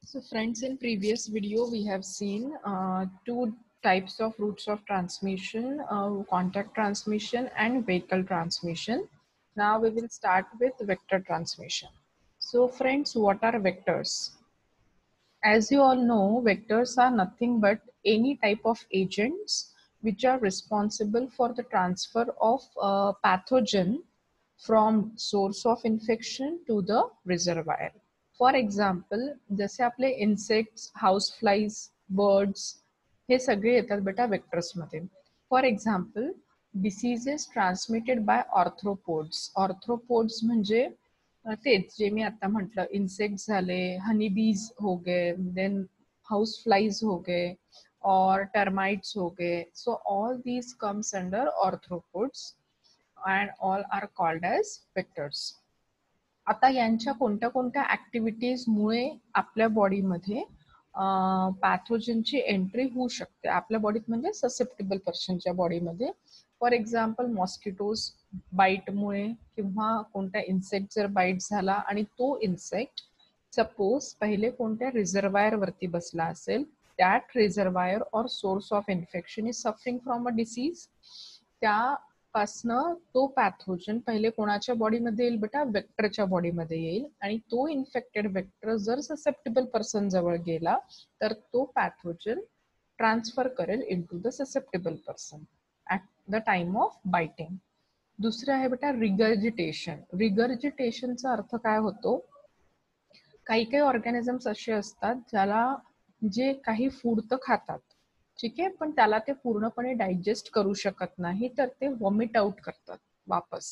So friends, in previous video we have seen two types of routes of transmission, contact transmission and vehicle transmission. Now we will start with vector transmission. So friends, what are vectors? As you all know, vectors are nothing but any type of agents which are responsible for the transfer of pathogen from source of infection to the reservoir. For example जसे आपले insects, house flies, birds हे सगळे येतात बेटा वेक्टर्समध्ये. For example diseases transmitted by arthropods. Arthropods म्हणजे तेच जे मी आता म्हटलं, इन्सेक्ट झाले, हनीबीज हो गए, देन हाऊस फ्लाईज हो गए और टर्माइट्स हो गए. So all these comes under arthropods and all are called as vectors. आता यांच्या कोणत्या कोणत्या ऍक्टिव्हिटीजमुळे आपल्या बॉडीमध्ये पॅथोजनची एंट्री होऊ शकते आपल्या बॉडीत, म्हणजे ससेप्टेबल पर्सनच्या बॉडीमध्ये. फॉर एक्झाम्पल मॉस्किटोज बाईटमुळे किंवा कोणत्या इन्सेक्ट जर बाईट झाला आणि तो इन्सेक्ट सपोज पहिले कोणत्या रिझर्वायर वरती बसला असेल, that reservoir or source of infection is suffering from a disease, त्यापासनं तो पॅथोजन पहिले कोणाच्या बॉडीमध्ये येईल बेटा, वेक्टरच्या बॉडीमध्ये येईल. आणि तो इन्फेक्टेड वेक्टर जर ससेप्टेबल पर्सन जवळ गेला तर तो पॅथोजन ट्रान्सफर करेल into the susceptible person at the time of biting. दुसरं आहे बेटा रिगर्जिटेशन. रिगर्जिटेशनचा अर्थ काय होतो, काही काही ऑर्गॅनिझम्स असे असतात ज्याला जे काही फूड तर खातात, ठीक आहे, पण त्याला ते पूर्णपणे डायजेस्ट करू शकत नाही, तर ते वॉमिट आउट करतात वापस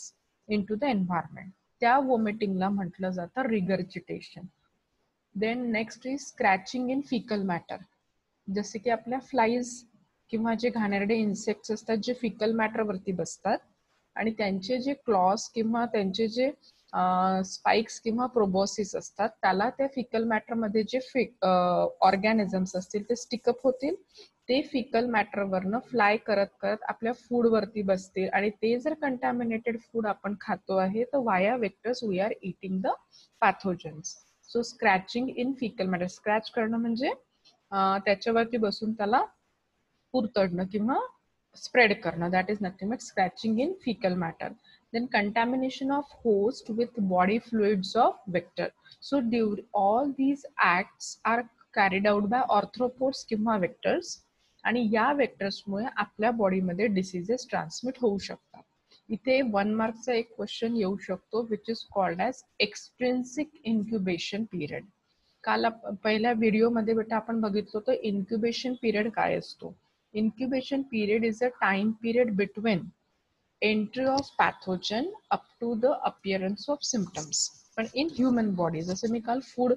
इनटू द एन्व्हायरमेंट. त्या वॉमिटिंगला म्हटलं जातं regurgitation. Then next is scratching in faecal matter. जसे की आपल्या फ्लाईज किंवा जे घाणेरडे इन्सेक्ट्स असतात जे फिकल मॅटरवरती बसतात आणि त्यांचे जे क्लॉस किंवा त्यांचे जे स्पाइक्स किंवा प्रोबोसिस असतात त्याला त्या फिकल मॅटरमध्ये जे ऑर्गॅनिझम्स असतील ते स्टिकअप होतील. ते फिकल मॅटरवरनं फ्लाय करत करत आपल्या फूडवरती बसतील आणि ते जर कंटॅमिनेटेड फूड आपण खातो आहे तर via vectors we are eating the pathogens. So scratching in faecal matter, scratch करणं म्हणजे त्याच्यावरती बसून त्याला पुरतडणं किंवा स्प्रेड करणं, that is nothing but scratching in faecal matter. Then contamination of host with body fluids of vector. So all these acts are carried out by arthropods किंवा vectors आणि या वेक्टर्समुळे आपल्या बॉडीमध्ये डिसीजेस ट्रान्समिट होऊ शकतात. इथे 1 मार्कचा एक क्वेश्चन येऊ शकतो which is called as extrinsic incubation period. काल पहिल्या व्हिडिओमध्ये बेटा आपण बघितलं होतं इन्क्युबेशन पिरियड काय असतो. Incubation period is a time period between entry of pathogen up to the appearance of symptoms. पण इन ह्युमन बॉडी, जसं मी काल फूड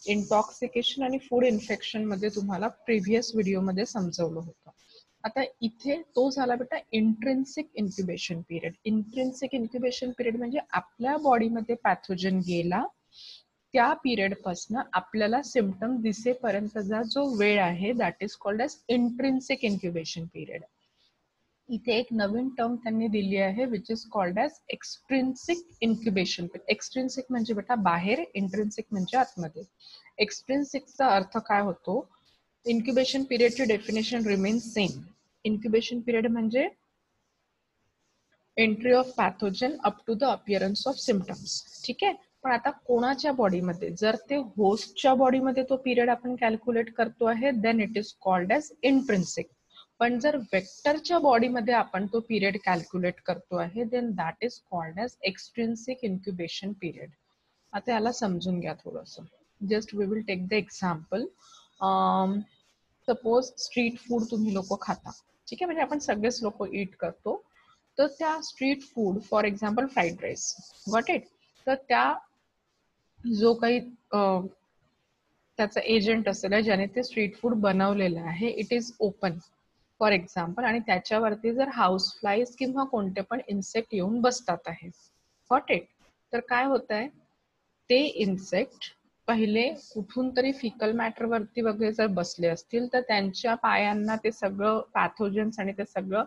इंटॉक्सिकेशन आणि फूड इन्फेक्शन मध्ये तुम्हाला प्रिव्हियस व्हिडिओमध्ये समजवलं होतं. आता इथे तो झाला बेटा intrinsic incubation period. Intrinsic incubation period म्हणजे आपल्या बॉडीमध्ये पॅथोजन गेला त्या पिरियड पासून आपल्याला सिम्पटम दिसेपर्यंतचा जो वेळ आहे that is called as intrinsic incubation period. इथे एक नवीन टर्म त्यांनी दिली आहे which is called as extrinsic incubation period. Extrinsic म्हणजे बेटा बाहेर, इंट्रिन्सिक म्हणजे आतमध्ये. एक्सट्रिन्सिकचा अर्थ काय होतो, इन्क्युबेशन पिरियडची definition remains same. Incubation period म्हणजे entry of pathogen up to the appearance of symptoms, ठीक आहे. पण आता कोणाच्या बॉडीमध्ये, जर ते होस्टच्या बॉडीमध्ये तो पिरियड आपण कॅल्क्युलेट करतो आहे then it is called as intrinsic. पण जर वेक्टरच्या बॉडीमध्ये आपण तो पिरियड कॅल्क्युलेट करतो आहे then that is called as extrinsic incubation period. आता याला समजून घ्या थोडंसं. Just we will take the example. Suppose street food तुम्ही लोक खाता, ठीक आहे, म्हणजे आपण सगळेच लोक ईट करतो. तर त्या street food for example fried rice, got it, तर त्या जो काही त्याचा एजंट असेल ज्याने ते स्ट्रीट फूड बनवलेलं आहे it is open for example, आणि त्याच्यावरती जर हाऊस फ्लाईज किंवा कोणते पण इन्सेक्ट येऊन बसतात आहे, गॉट इट. तर काय होत आहे, ते इन्सेक्ट पहिले कुठून तरी फिकल मॅटरवरती वगैरे जर बसले असतील तर त्यांच्या पायांना ते सगळं पॅथोजन्स आणि ते सगळं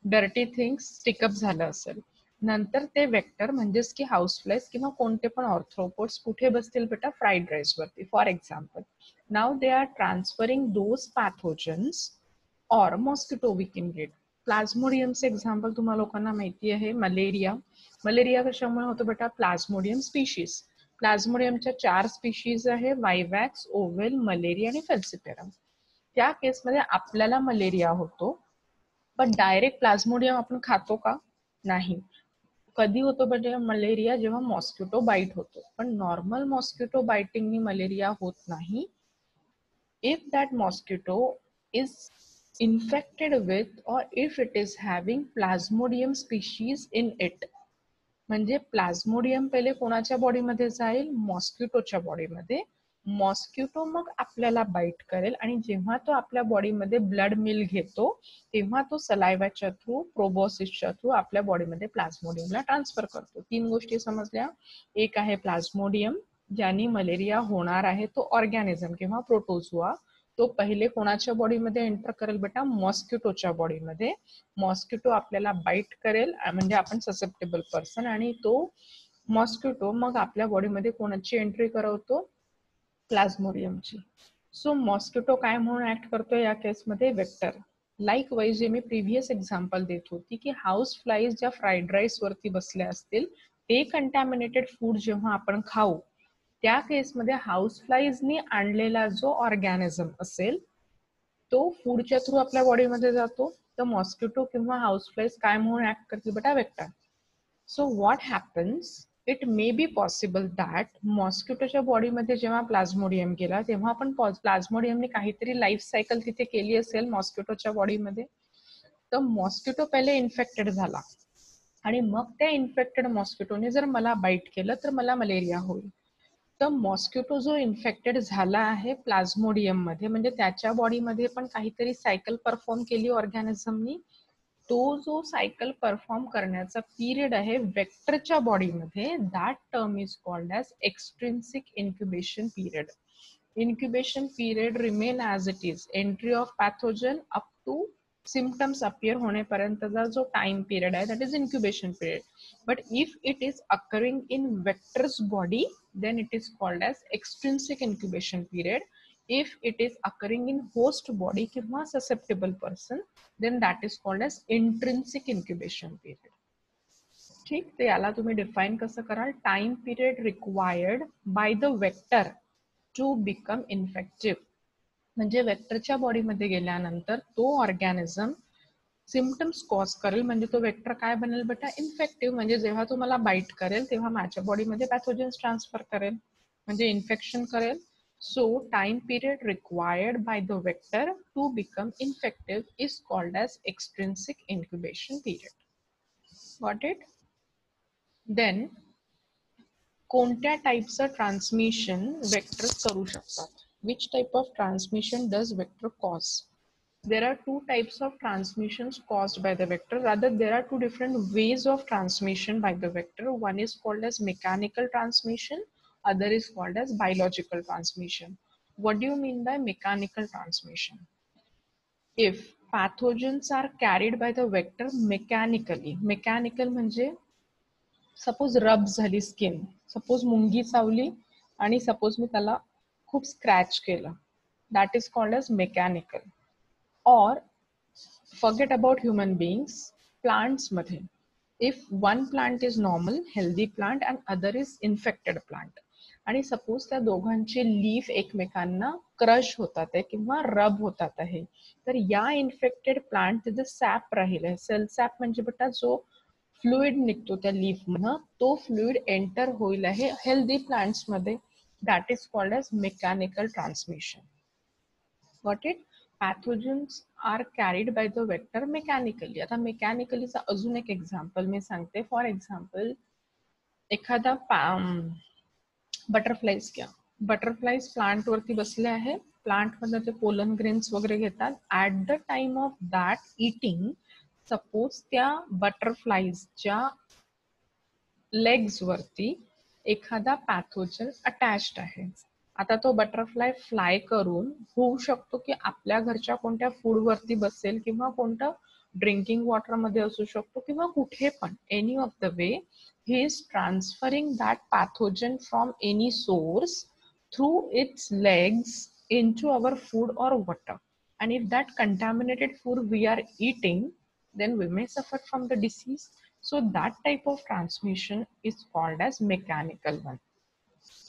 डर्टी थिंग्स स्टिकअप झालं असेल नंतर ते वेक्टर म्हणजेच की हाऊसफ्लायज किंवा कोणते पण ऑर्थ्रोपोड्स कुठे बसतील बेटा, फ्राईड राईस वरती. For example, now they are transferring those pathogens or mosquito we can get. प्लाझ्मोडियमचे एक्झाम्पल तुम्हाला लोकांना माहिती आहे, मलेरिया. मलेरिया कशामुळे होतो बेटा, प्लाझ्मोडियम स्पीशीज. प्लाझ्मोडियमच्या 4 स्पीशीज आहे, वायवॅक्स, ओव्हेल, मलेरिया आणि फेल्सिपेरम. त्या केसमध्ये आपल्याला मलेरिया होतो, पण डायरेक्ट प्लाझ्मोडियम आपण खातो का, नाही. कधी होतो बेटा मलेरिया, जेव्हा मॉस्किटो बाईट होतो, पण नॉर्मल मॉस्किटो बायटिंगनी मलेरिया होत नाही. If that mosquito is infected with or if it is having plasmodium species in it. म्हणजे प्लाझ्मोडियम पहिले कोणाच्या बॉडीमध्ये जाईल, मॉस्किटोच्या बॉडीमध्ये. मॉस्किटो मग आपल्याला बाईट करेल आणि जेव्हा तो आपल्या बॉडीमध्ये ब्लड मिल घेतो तेव्हा तो सलायवाच्या थ्रू, प्रोबोसिसच्या थ्रू आपल्या बॉडीमध्ये प्लाझ्मोडियमला ट्रान्सफर करतो. 3 गोष्टी समजल्या. एक आहे प्लाझ्मोडियम, ज्याने मलेरिया होणार आहे, तो ऑर्गॅनिझम किंवा प्रोटोझोआ. तो पहिले कोणाच्या बॉडीमध्ये एंटर करेल बेटा, मॉस्किटोच्या बॉडीमध्ये. मॉस्किटो आपल्याला बाईट करेल म्हणजे आपण ससेप्टेबल पर्सन, आणि तो मॉस्किटो मग आपल्या बॉडीमध्ये कोणाची एंट्री करवतो, प्लाझ्मोडियमची. सो मॉस्किटो काय म्हणून ऍक्ट करतो या केसमध्ये, वेक्टर. लाईक वाईज जे मी प्रिव्हियस एक्झाम्पल देत होती की हाऊस फ्लाईज ज्या फ्राईड राईस वरती बसल्या असतील, ते कंटॅमिनेटेड फूड जेव्हा आपण खाऊ, त्या केसमध्ये हाऊस फ्लाईजनी आणलेला जो ऑर्गॅनिझम असेल तो फूडच्या थ्रू आपल्या बॉडीमध्ये जातो, तर मॉस्किटो किंवा हाऊस फ्लाईज काय म्हणून ऍक्ट करतील बेटा, vector. So what happens, it may be possible that मॉस्किटोच्या बॉडीमध्ये जेव्हा प्लाझ्मोडियम गेला तेव्हा पण प्लाझ्मोडियमने काहीतरी लाईफ सायकल तिथे केली असेल मॉस्किटोच्या बॉडीमध्ये. तर मॉस्किटो पहिले इन्फेक्टेड झाला आणि मग त्या इन्फेक्टेड मॉस्किटोने जर मला बाईट केलं तर मला मलेरिया होईल. तर मॉस्किटो जो इन्फेक्टेड झाला आहे प्लाझ्मोडियम मध्ये, म्हणजे त्याच्या बॉडीमध्ये पण काहीतरी सायकल परफॉर्म केली ऑर्गॅनिझमनी, तो जो सायकल परफॉर्म करण्याचा पिरियड आहे वेक्टरच्या बॉडीमध्ये, that term is called as extrinsic incubation period. Incubation period remain as it is, entry of pathogen up to symptoms appear होण्यापर्यंतचा जो टाइम पिरियड आहे that is incubation period. But if it is occurring in vectors body, then it is called as extrinsic incubation period. If it is occurring in host body किंवा susceptible person, then that is called as intrinsic incubation period. ठीक, तर याला तुम्ही define कसं कराल, time period required by the vector to become infective. म्हणजे वेक्टरच्या बॉडीमध्ये गेल्यानंतर तो ऑर्गॅनिझम सिम्पटम्स कॉज करेल, म्हणजे तो वेक्टर काय बनेल बेटा, इन्फेक्टिव्ह. म्हणजे जेव्हा तो मला बाईट करेल तेव्हा माझ्या बॉडीमध्ये पॅथोजन्स ट्रान्सफर करेल, म्हणजे इन्फेक्शन करेल. So time period required by the vector to become infective is called as extrinsic incubation period. Got it? Then कोणत्या टाईपचं ट्रान्समिशन वेक्टर्स करू शकतात? Which type of transmission does vector cause? There are 2 types of transmissions caused by the vector. Rather, there are 2 different ways of transmission by the vector. One is called as mechanical transmission, other is called as biological transmission. What do you mean by mechanical transmission? If pathogens are carried by the vector mechanically, mechanical म्हणजे suppose रब झाली skin, suppose मुंगी चावली आणि suppose मी त्याला खूप scratch केलं, that is called as mechanical. Or forget about human beings, plants मध्ये, if one plant is normal healthy plant and other is infected plant, आणि सपोज त्या दोघांचे लीफ एकमेकांना क्रश होतात आहे किंवा रब होतात आहे, तर या इन्फेक्टेड प्लांट तिथे सॅप राहील आहे, सेल सॅप म्हणजे बेटा जो फ्लुइड निघतो त्या लीफ मधनं, तो फ्लुइड एंटर होईल आहे हेल्दी प्लांट्स मध्ये, that is called as mechanical transmission. Got it? Pathogens are carried by the vector mechanically. आता मेकॅनिकलीचा अजून एक एक्झाम्पल मी सांगते. फॉर एक्झाम्पल, एखादा बटरफ्लाईज घ्या. बटरफ्लाईज प्लांट वरती बसले आहे, प्लांट मध्ये ते पोलन ग्रेन्स वगैरे घेतात. At the time of that eating, suppose त्या बटरफ्लाईजच्या लेग्स वरती एखादा पॅथोजन अटॅच्ड आहे. आता तो बटरफ्लाय फ्लाय करून होऊ शकतो की आपल्या घरच्या कोणत्या फूड वरती बसेल किंवा कोणत्या ड्रिंकिंग वॉटर मध्ये असू शकतो किंवा कुठे पण, any of the way he is transferring that pathogen from any source through its legs into our food or water. And if that contaminated food we are eating, then we may suffer from the disease. So that type of transmission is called as mechanical one.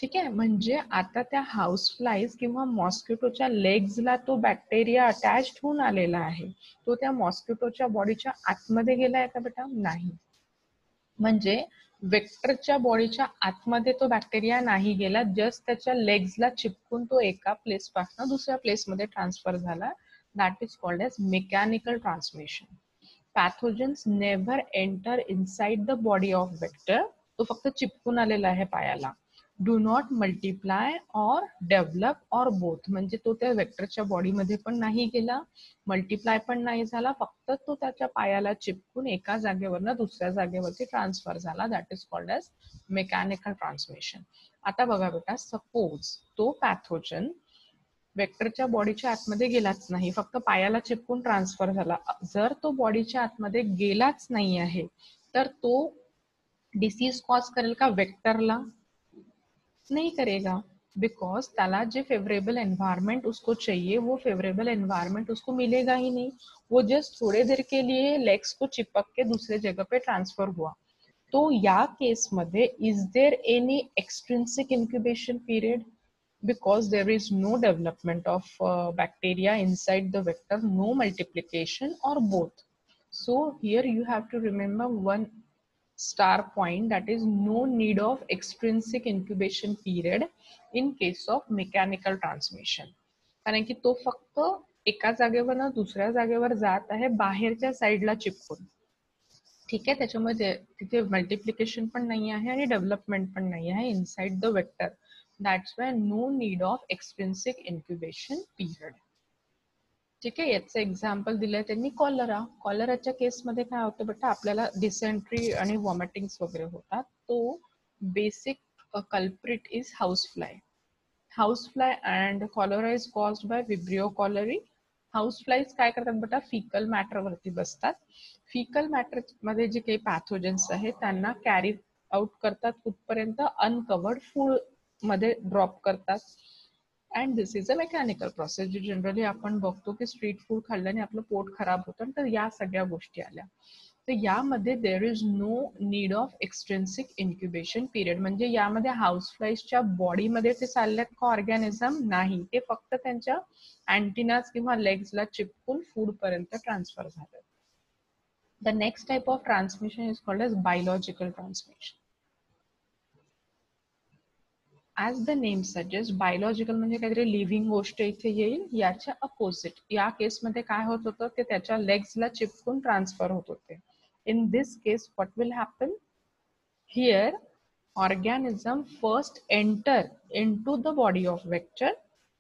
ठीक आहे. म्हणजे आता त्या house flies किंवा मॉस्किटोच्या लेग्सला तो bacteria attach होऊन आलेला आहे. तो त्या मॉस्किटोच्या बॉडीच्या आतमध्ये गेलाय का बेटा? नाही. म्हणजे वेक्टरच्या बॉडीच्या आतमध्ये तो बॅक्टेरिया नाही गेला, जस्ट त्याच्या लेग्सला चिपकून तो एका प्लेस पासून दुसऱ्या प्लेसमध्ये ट्रान्सफर झाला. That is called as mechanical transmission. Pathogens never enter inside the body of vector. तो फक्त चिपकून आलेला आहे पायाला. Do not multiply or develop or both. म्हणजे तो त्या वेक्टरच्या बॉडीमध्ये पण नाही गेला, मल्टिप्लाय पण नाही झाला, फक्त तो त्याच्या पायाला चिपकून एका जागेवरनं दुसऱ्या जागेवरती ट्रान्सफर झाला. That is called as mechanical transmission. आता बघा बेटा, सपोज तो पॅथोजन वेक्टरच्या बॉडीच्या आतमध्ये गेलाच नाही, फक्त पायाला चिपकून ट्रान्सफर झाला. जर तो बॉडीच्या आतमध्ये गेलाच नाही आहे तर तो डिसीज कॉज करेल का वेक्टरला? नहीं करेगा, बिकॉज त्याला जे फेवरेबल एनवायरमेंट उसको चाहिए वो फेवरेबल एनवायरमेंट उसको मिलेगा ही नहीं. वो जस्ट थोड़े देर के लिए लेग्स को चिपक के दूसरे जगह पे ट्रांसफर हुआ. तो या केस मध्ये is there any extrinsic incubation period? Because there is no development of bacteria inside the vector, no multiplication or both. So here you have to remember one star point, that is no need of extrinsic incubation period in case of mechanical transmission. कारण की तो फक्त एका जागेवर दुसऱ्या जागेवर जात आहे बाहेरच्या साईडला चिपकून. ठीक आहे. त्याच्यामध्ये तिथे मल्टिप्लिकेशन पण नाही आहे आणि डेव्हलपमेंट पण नाही आहे inside the vector. That's why no need of extrinsic incubation period. ठीक आहे. याचं एक्झाम्पल दिलंय त्यांनी कॉलरा. कॉलराच्या केसमध्ये काय होतं बेटा, आपल्याला डिसेंट्री आणि वॉमिटिंग्स वगैरे होतात. तो basic culprit is house fly. House fly and cholera is caused by vibrio cholerae. House flies काय करतात बेटा, फिकल मॅटर वरती बसतात. फिकल मॅटर मध्ये जे काही पॅथोजन्स आहेत त्यांना कॅरी आउट करतात कुठपर्यंत, अनकवर्ड फूड मध्ये ड्रॉप करतात. And this is a mechanical process. जी जनरली आपण बघतो की स्ट्रीट फूड खाल्ल्याने आपलं पोट खराब होतं, तर या सगळ्या गोष्टी आल्या. तर यामध्ये there is no need of extrinsic incubation period. म्हणजे यामध्ये हाऊस फ्लाईजच्या बॉडीमध्ये ते चालल्यात का ऑर्गॅनिझम? नाही, ते फक्त त्यांच्या अँटिनास किंवा लेग्सला चिपकून फूड पर्यंत ट्रान्सफर झालं. The next type of transmission is called as biological transmission. As the name suggest, biological म्हणजे काहीतरी लिव्हिंग गोष्ट इथे येईल. याच्या अपोजिट या केसमध्ये काय होत होतं, ते त्याच्या लेग्सला चिपकून ट्रान्सफर होत होते. In this case what will happen here, organism first enter into the body of vector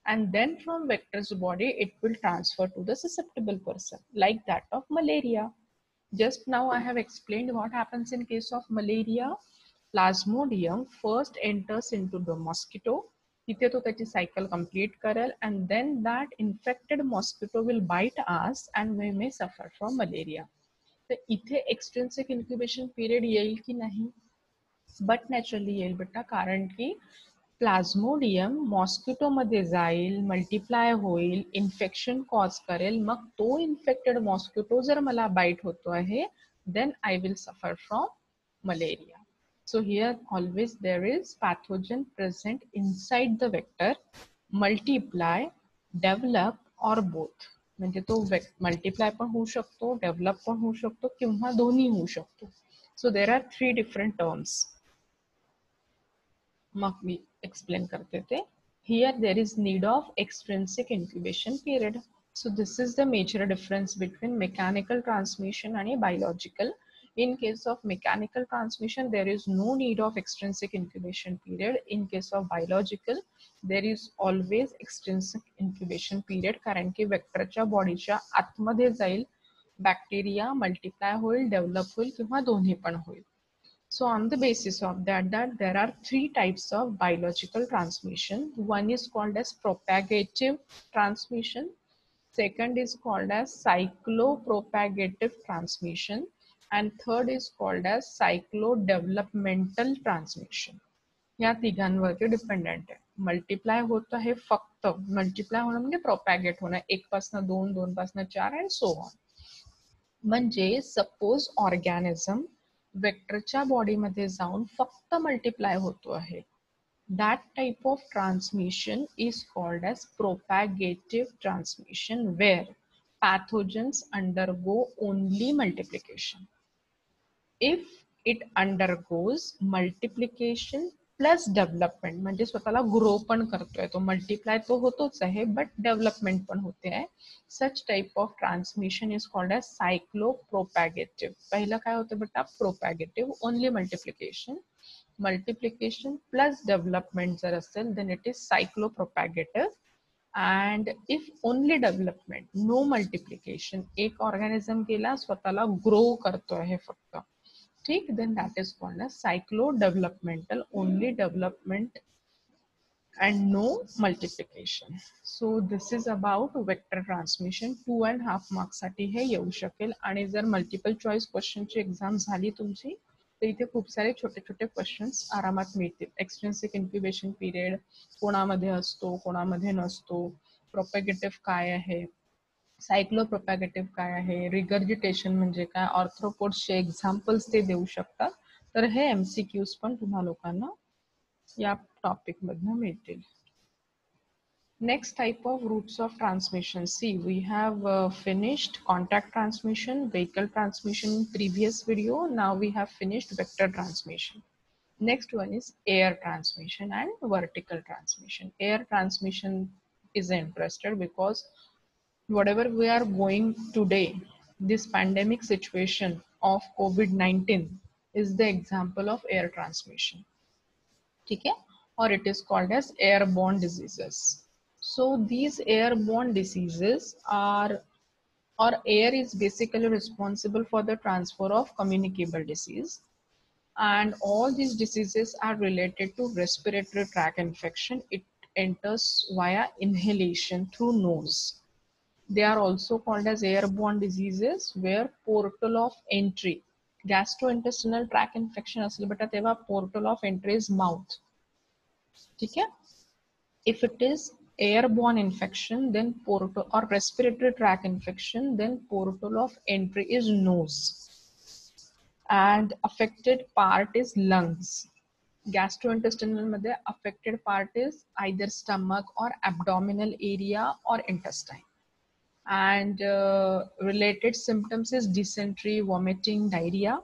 and then from vector's body it will transfer to the susceptible person, like that of malaria. Just now I have explained what happens in case of malaria. Plasmodium first enters into the mosquito. तिथे तो त्याची cycle complete करेल and then that infected mosquito will bite us and we may suffer from malaria. तर इथे एक्सट्रिन्सिक incubation period येईल की नाही? But naturally येईल बेटा, कारण की प्लाझ्मोडियम मॉस्किटो मध्ये जाईल, मल्टिप्लाय होईल, इन्फेक्शन कॉज करेल. मग तो इन्फेक्टेड मॉस्किटो जर मला बाईट होतो आहे, then I will suffer from malaria. So here always there is pathogen present inside the vector, multiply, develop or both. म्हणजे तो मल्टिप्लाय पण होऊ शकतो, डेव्हलप पण होऊ शकतो किंवा दोन्ही होऊ शकतो. So there are 3 different terms. मग मी एक्सप्लेन करते ते. Here there is need of extrinsic incubation period. So this is the major difference between mechanical transmission and biological. In case of mechanical transmission, there is no need of extrinsic incubation period. In case of biological, there is always extrinsic incubation period, कारण की वेक्टरच्या बॉडीच्या आतमध्ये जाईल, bacteria multiply होईल, develop होईल किंवा दोन्ही पण होईल. So on the basis of that there are 3 types of biological transmission. One is called as propagative transmission. second is called as cyclopropagative transmission, and third is called as cyclodevelopmental transmission. या तिघांवरती dependent आहे. Multiply होत आहे फक्त, multiply होणं म्हणजे propagate होणं, 1 पासून 2, 2 पासून 4 अँड सो ऑन. म्हणजे सपोज ऑर्गॅनिझम वेक्टरच्या बॉडीमध्ये जाऊन फक्त मल्टिप्लाय होतो आहे, that type of transmission is called as propagative transmission, where pathogens undergo only multiplication. If it undergoes multiplication plus development, म्हणजे स्वतःला ग्रो पण करतोय तो, मल्टिप्लाय तो होतोच आहे बट डेव्हलपमेंट पण होते आहे, such type of transmission is called as cyclopropagative. पहिलं काय होतं बेटा, propagative, only multiplication. Multiplication plus development जर असेल then it is cyclopropagative. And if only development, no multiplication, एक ऑर्गॅनिझम गेला स्वतःला ग्रो करतो आहे फक्त, ठीक, then that is called as cyclodevelopmental, only development and no multiplication. So this is about vector transmission. 2.5 marks साठी हे येऊ शकेल. आणि जर मल्टिपल चॉईस क्वेश्चनची एक्झाम झाली तुमची तर इथे खूप सारे छोटे छोटे क्वेश्चन्स आरामात मिळतील. एक्सट्रिन्सिक इन्क्युबेशन पिरियड कोणामध्ये असतो, कोणामध्ये नसतो, प्रोपॅगेटिव्ह काय आहे, सायक्लोप्रोपॅगेटिव्ह काय आहे, रिगर्जिटेशन म्हणजे काय, ऑर्थ्रोपोड्सचे एक्झाम्पल्स ते देऊ शकतात. तर हे MCQs पण तुम्हा लोकांना या टॉपिक मधनं मिळतील. Next type of routes of transmission. See, we have finished contact transmission, vehicle transmission in previous video. Now we have finished vector transmission. Next one is air transmission and vertical transmission. Air transmission is interested because whatever we are going today, this pandemic situation of COVID-19 is the example of air transmission. Okay? Or it is called as airborne diseases. So these airborne diseases are, or air is basically responsible for the transfer of communicable disease, and all these diseases are related to respiratory tract infection. It enters via inhalation through nose. They are also called as airborne diseases where portal of entry, gastrointestinal tract infection असेल बेटा तेव्हा portal of entry is mouth. ठीक है? If it is airborne infection, then portal, or respiratory tract infection, then portal of entry is nose, and affected part is lungs. Gastrointestinal मध्ये affected part is either stomach or abdominal area or intestine. And related symptoms is dysentery, vomiting, diarrhea.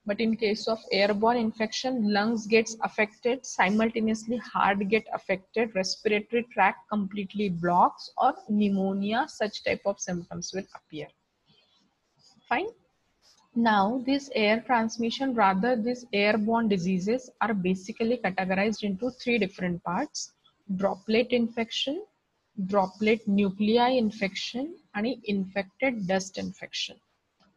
But in case of airborne infection, lungs gets affected, simultaneously heart get affected, respiratory tract completely blocks, or pneumonia, such type of symptoms will appear. Fine. Now this air transmission, rather these airborne diseases are basically categorized into 3 different parts: droplet infection, droplet nuclei infection, and infected dust infection.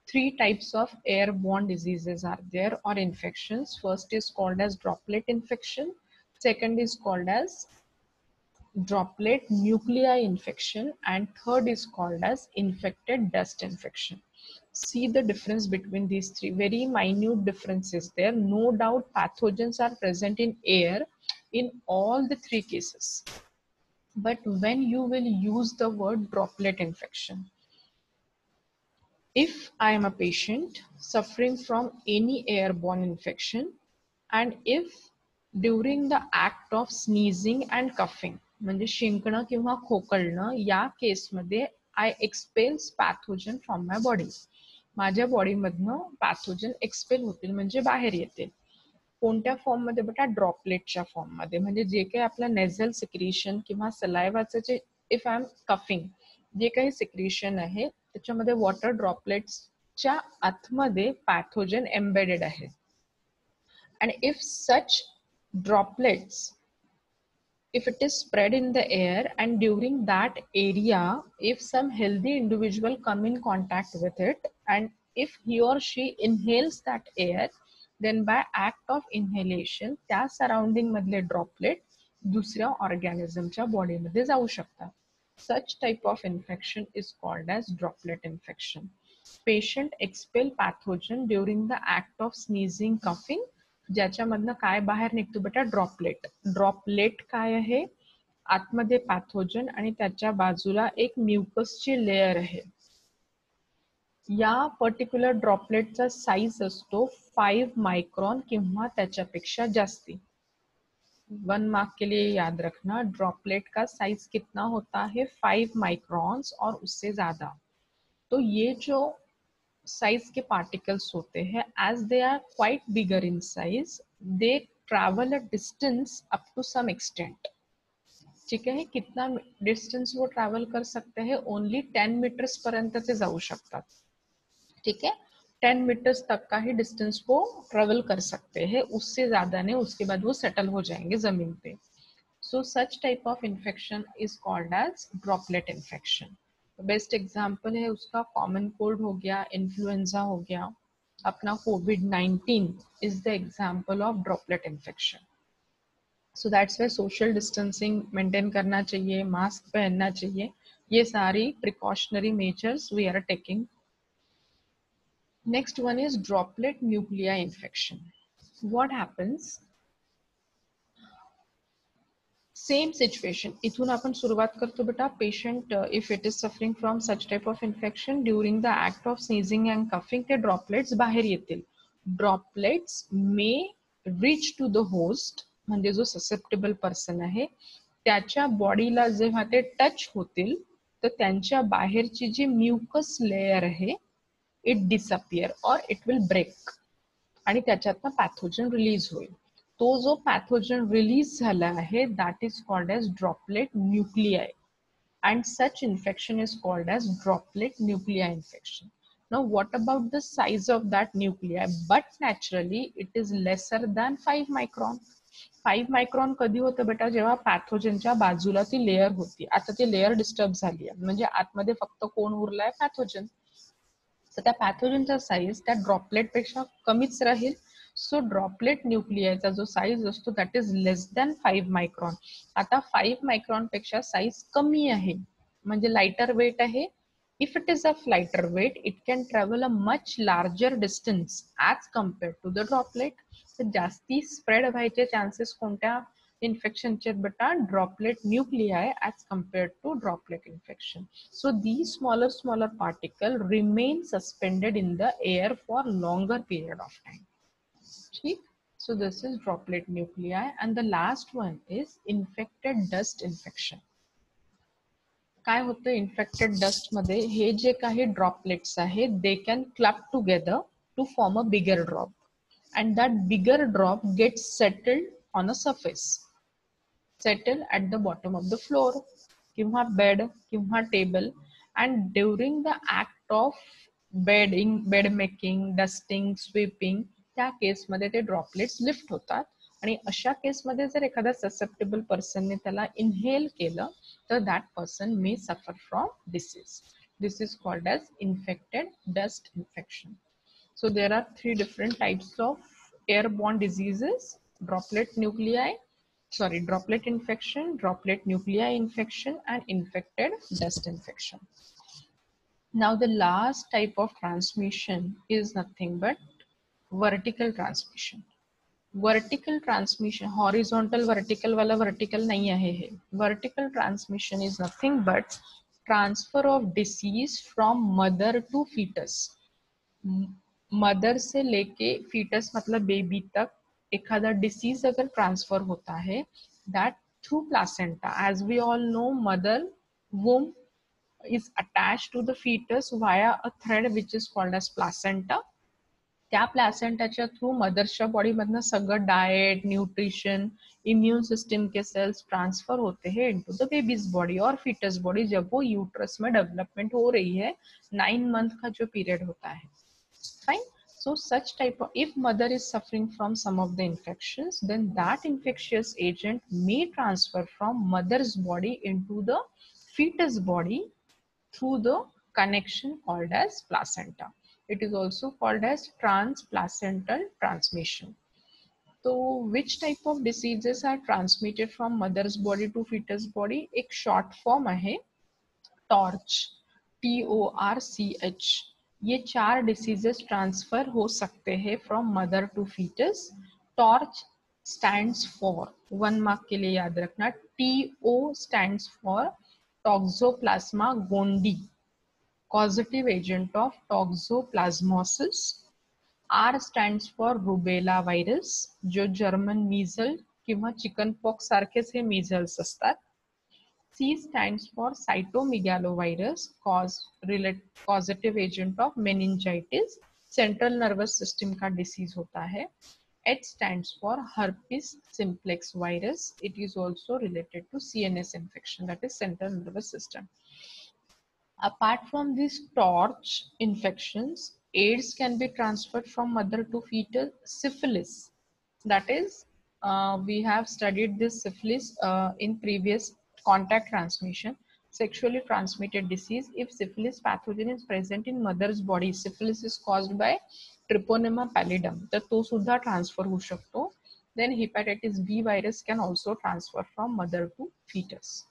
3 types of airborne diseases are there, or infections. First is called as droplet infection. Second is called as droplet nuclei infection. And third is called as infected dust infection. See the difference between these 3. Very minute differences there. No doubt pathogens are present in air in all the 3 cases. But when you will use the word droplet infection, if I am a patient suffering from any airborne infection, and if during the act of sneezing and coughing, म्हणजे शिंकणं किंवा खोकलणं या केसमध्ये I expels pathogen from my body, माझ्या बॉडीमधनं pathogen expel होतील म्हणजे बाहेर येतील. कोणत्या फॉर्म मध्ये बेटा? ड्रॉपलेटच्या फॉर्म मध्ये. म्हणजे जे काही आपलं नेझल सिक्रिशन किंवा सलायवाचं जे, इफ आय एम कफिंग, जे काही सिक्रिशन आहे त्याच्यामध्ये वॉटर ड्रॉपलेट्सच्या आतमध्ये पॅथोजन एम्बेडेड आहे. And if such droplets, if it is spread in the air and during that area, if some healthy individual come in contact with it, and if he or she inhales that air, then by act of inhalation त्या surrounding मधले droplet दुसऱ्या ऑर्गॅनिझमच्या बॉडीमध्ये जाऊ शकतात. Such type of infection is called as droplet infection. Patient expel pathogen during the act of sneezing, coughing. ज्याच्यामधनं काय बाहेर निघतो बेटा? ड्रॉपलेट. ड्रॉपलेट काय आहे? आतमध्ये पॅथोजन आणि त्याच्या बाजूला एक म्युकसची लेयर आहे. या पर्टिक्युलर ड्रॉपलेटचा साईज असतो 5 माइक्रोन किंवा त्याच्यापेक्षा जास्ती. 1 मार्क के लिए याद रखना, ड्रॉपलेट का साइज कितना होता है? 5 माइक्रॉन्स और उससे ज्यादा. तो ये जो साइज के पार्टिकल्स होते हैं, as they are quite bigger in size, they travel a distance up to some extent. ठीक आहे, कितना डिस्टेंस वो ट्रॅव्हल कर सकते हैं? ओनली 10 मीटर्स पर्यंत ते जाऊ शकतात. ठीक है, 10 मीटर्स तक का ही डिस्टेंस वो ट्रेवल कर सकते हैं, उससे ज्यादा नहीं, उसके बाद वो सेटल हो जाएंगे जमीन पे. So such type of infection is called as droplet infection. Best example है उसका कॉमन कोल्ड हो गया, इन्फ्लुएंजा हो गया, अपना कोविड-19 is the example of droplet infection. So that's why social distancing maintain करना चाहिए, मास्क पहनना चाहिए, ये सारी precautionary measures we are taking. Next one is droplet nuclei infection. What happens? Same situation. इथून आपण सुरुवात करतो बेटा. Patient if it is suffering from such type of infection during the act of sneezing and coughing, ते droplets बाहेर येतील. Droplets may reach to the host, म्हणजे जो susceptible person आहे त्याच्या बॉडीला जेव्हा ते टच होतील तर त्यांच्या बाहेरची जी म्युकस लेयर आहे it disappear or it will break आणि त्याच्यातनं पॅथोजन रिलीज होईल. तो जो पॅथोजन रिलीज झाला आहे that is called as droplet nuclei and such infection is called as droplet nuclei infection. Now what about the size of that nuclei? But naturally it is lesser than 5 micron. 5 micron कधी होतं बेटा? जेव्हा पॅथोजनच्या बाजूला ती layer होती. आता ती layer disturb झाली आहे, म्हणजे आतमध्ये फक्त कोण उरलाय? पॅथोजन. तर त्या पॅथोजनचा साईज त्या ड्रॉपलेट पेक्षा कमीच राहील. सो ड्रॉपलेट न्यूक्लियाचा जो साईज असतो that is less than 5 micron. आता 5 मायक्रॉन पेक्षा साईज कमी आहे म्हणजे लाइटर वेट आहे. If it is a lighter weight it can travel a much larger distance as compared to the droplet. तर जास्ती स्प्रेड व्हायचे चान्सेस कोणत्या इन्फेक्शनचे बेटा? Droplet nuclei as compared to droplet infection. So these smaller particle remain suspended in the air for longer period of time. ठीक? So this is droplet nuclei and the last one is infected dust infection. काय होतं infected dust मध्ये? हे जे काही droplets आहेत they can clump together to form a bigger drop and that bigger drop gets settled on a surface, settle at the bottom of the floor किंवा bed किंवा table, and during the act of bedding, bed making, dusting, sweeping, त्या केसमध्ये ते droplets lift होतात आणि अशा केसमध्ये जर एखादा ससेप्टेबल पर्सनने त्याला इनहेल केलं तर that person may suffer from disease. This is called as infected dust infection. So there are 3 different types of airborne diseases: droplet nuclei, droplet infection, droplet nuclei infection, and infected dust infection. Now the last type of transmission is nothing but vertical transmission. Vertical transmission, horizontal vertical वाला vertical नहीं आहे हे. Vertical transmission is nothing but transfer of disease from mother to fetus. Mother से लेके fetus मतलब baby तक एखादा disease अगर ट्रांसफर होता है that through placenta. As we all know mother womb is attached to the fetus via a thread which is called as placenta. त्या प्लॅसेंटाच्या through मदरच्या body मधनं सगळं डाएट, न्यूट्रिशन, इम्यून सिस्टम के cells transfer होते हैं into the babies body और foetus body जब वो uterus में development हो रही है 9 मंथ का जो पीरियड होता है. Fine. So such type of, if mother is suffering from some of the infections, then that infectious agent may transfer from mother's body into the fetus body through the connection called as placenta. It is also called as transplacental transmission. So which type of diseases are transmitted from mother's body to fetus body? एक short form आहे torch, TORCH, ये 4 diseases transfer हो सकते हैं from mother to fetus. Torch stands for, 1 mark के लिए याद रखना, TO stands for toxoplasma gondii, causative agent of toxoplasmosis. R stands for rubella virus, जो जर्मन मीझल किंवा चिकन पॉक्स सारखेच हे मीझल्स असतात. C stands for cytomegalovirus, causative agent of meningitis, central nervous system का डिसीज होता है. H stands for herpes simplex virus. It is also related to CNS infection, that is central nervous system. Apart from these torch infections, AIDS can be transferred from mother to fetus. Syphilis, that is, we have studied this syphilis in previous contact transmission, sexually transmitted disease. If syphilis pathogen is present in mother's body, syphilis is caused by Treponema pallidum, तर तो सुद्धा transfer होऊ शकतो. Then hepatitis B virus can also transfer from mother to fetus.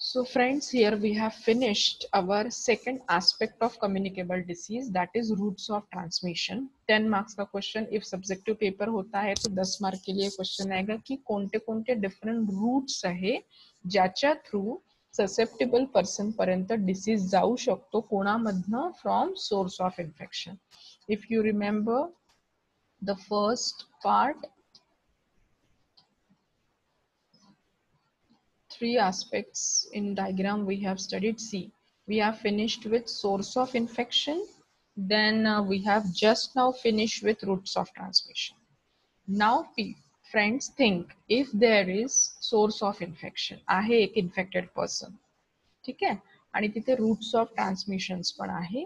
So friends, here we have finished our second aspect of communicable disease, that is routes of transmission. 10 marks का question if subjective paper होता है तो 10 mark के लिए question आएगा कि कोणते कोणते डिफरंट रूट्स आहे ज्याच्या थ्रू ससेप्टेबल पर्सन पर्यंत डिसीज जाऊ शकतो कोणामधनं, from source of infection. If you remember the first part, 3 aspects in diagram we have studied. See, we have finished with source of infection, then we have just now finished with routes of transmission. Now friends, think, if there is source of infection, आहे एक infected person, ठीक आहे, आणि तिथे roots of transmissions पण आहे,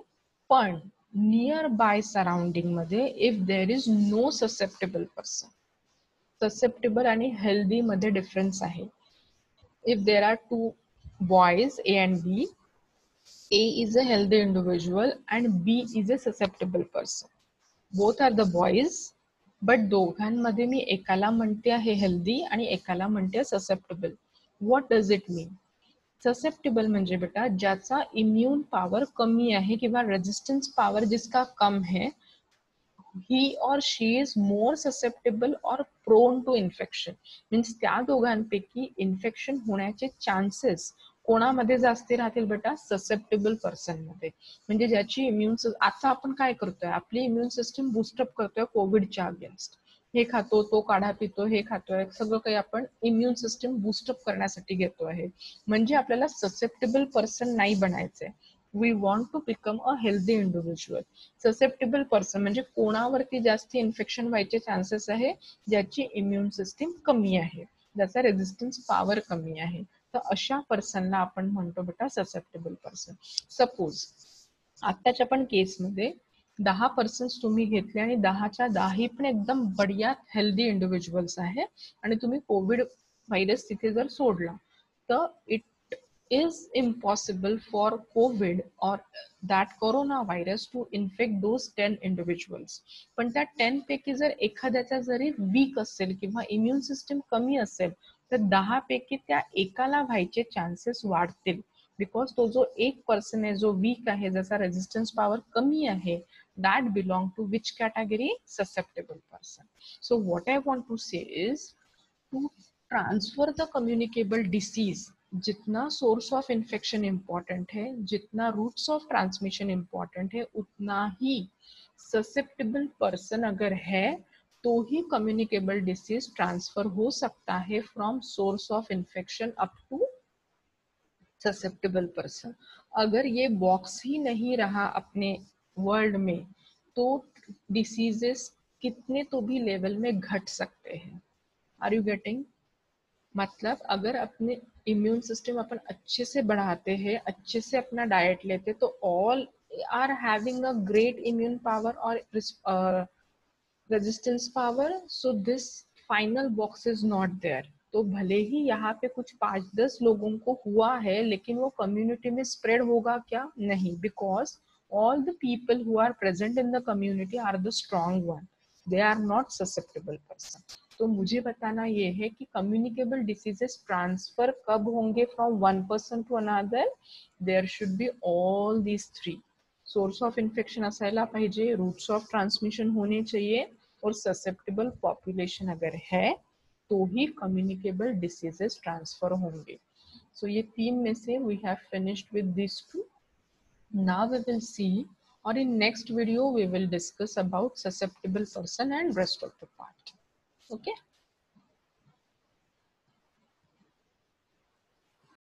पण nearby surrounding मध्ये if there is no susceptible person, susceptible आणि हेल्दी मध्ये डिफरन्स आहे. If there are 2 boys, A and B, A is a healthy individual and B is a susceptible person. Both are the boys, but दोघांमध्ये मी एकाला म्हणते आहे healthy आणि एकाला म्हणते susceptible. What does it mean? Susceptible म्हणजे बेटा ज्याचा इम्यून पॉवर कमी आहे किंवा रेजिस्टन्स पॉवर जिसका कम है, he or she is more susceptible or prone to infection. Means त्या दोघांपैकी इन्फेक्शन होण्याचे चान्सेस कोणामध्ये जास्ती राहतील बेटा, ससेप्टेबल पर्सन मध्ये. म्हणजे ज्याची इम्युन, आता आपण काय करतोय, आपली इम्युन सिस्टम बूस्टअप करतोय कोविडच्या अगेन्स्ट. हे खातो, तो काढा पितो, हे खातोय, सगळं काही आपण इम्युन सिस्टम बूस्टअप करण्यासाठी घेतो आहे. म्हणजे आपल्याला ससेप्टेबल पर्सन नाही बनायचंय. We want to become a healthy individual. Susceptible person म्हणजे कोणावरती जास्त इन्फेक्शन व्हायचे चान्सेस आहे, ज्याची इम्युन सिस्टीम कमी आहे, ज्याचा रेजिस्टन्स पॉवर कमी आहे. तर अशा पर्सनला आपण म्हणतो बेटा ससेप्टेबल पर्सन. सपोज आत्ताच्या पण केसमध्ये 10 पर्सन्स तुम्ही घेतले आणि 10च्या 10 पण एकदम बढिया हेल्दी इंडिव्हिज्युअल्स आहे आणि तुम्ही कोविड व्हायरस तिथे जर सोडला, तर it is impossible for COVID or that coronavirus to infect those 10 individuals. पण त्या 10 पैकी जर एखाद्याचा जरी वीक असेल किंवा इम्युन सिस्टम कमी असेल, तर 10 पैकी त्या एकाला व्हायचे चान्सेस वाढतील. बिकॉज तो जो एक पर्सन आहे जो वीक आहे, ज्याचा रेजिस्टन्स पॉवर कमी आहे, that belong to which category? Susceptible person. So what I want to say is, to transfer the communicable disease, जितना सोर्स ऑफ इन्फेक्शन इम्पॉर्टेंट है, जितना रूट्स ऑफ ट्रांसमिशन इम्पॉर्टेंट है, उतना ही ससेप्टेबल पर्सन अगर है तो ही कम्युनिकेबल डिसीज ट्रांसफर हो सकता है from source of infection up to susceptible person. अगर ये बॉक्स ही नहीं रहा अपने वर्ल्ड में, तो डिसीजेस कितने तो भी लेवल में घट सकते हैं. Are you getting? मतलब अगर अपने इम्यून सिस्टम अपन अच्छे से बढ़ाते हैं, अच्छे से अपना डाइट लेते, तो all are having a great immune power और resistance power. So this final box is not there. तो भले ही यहाँ पे कुछ 5-10 लोगों को हुआ है, लेकिन वो कम्युनिटी में स्प्रेड होगा क्या? नहीं, because all the people who are present in the community are the strong one. They are not susceptible person. तो मुझे बताना ये है कि कम्युनिकेबल डिसीजेस ट्रांसफर कब होंगे from one person to another. There should be all these three. Source of infection असायला पाहिजे, रूट्स ऑफ ट्रान्समिशन होने चाहिए, और ससेप्टेबल पॉप्युलेशन अगर है तो ही कम्युनिकेबल डिसीजेस ट्रांसफर होंगे. सो ये तीन में से वी हैव फिनिश्ड विद दिस to. Now we will see, or in next video we will discuss about susceptible person and rest of the part. Okay.